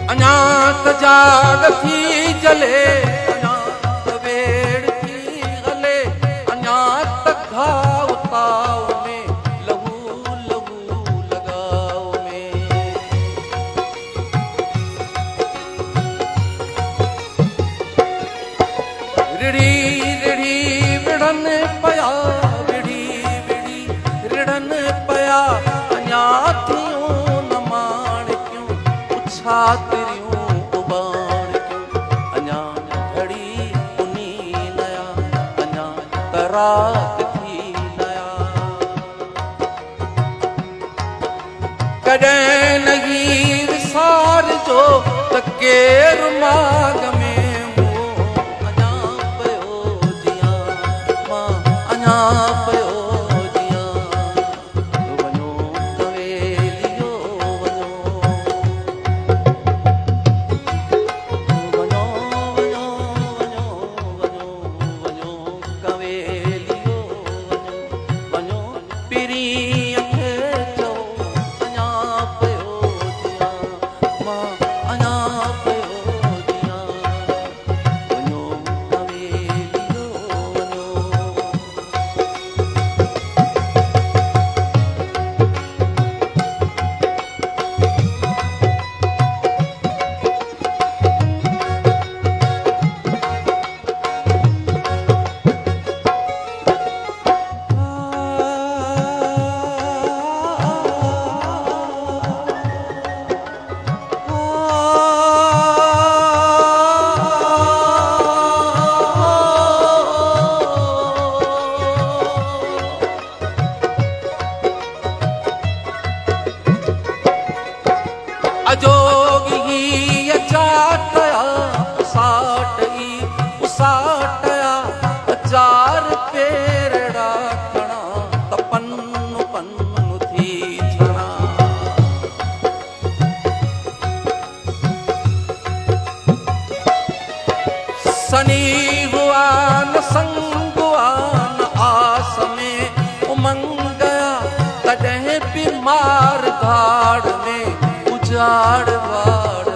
अञा त जाग थी जले, अञा त वेड़ थी हले, अञा त घाव ताव में लहू लहू लगाव में। रिड़ी रिड़ी विढ़न पया, विड़ी विड़ी रिढ़न पया, अञा थियूं न माणिक्यूं पुछा तिरियूं उबाण क्यों। अञा घड़ी उनी नया, अञा त रात थी नया। कॾहिं न ही विसार जो त केर माग में अञा पयो जियां, मां अञा पयो जियां। वञो कवेलियो वञो, वञो वञो वञो वञो वञो कवेलियो वञो, वञो पीरीअ खे चओ अञा पयो जियां, मां अञा पयो जियां। वञो कवेलियो वञो। अजोगी ही अचाटया उसाटई उसाटया, अचार पेरड़ा खणा त पन्नु पन्नु थी छणा। सनी हुआ न संग हुआ न आस में उमंग गया, तॾहिं बि मार धाड़ में उजाड़ वाड़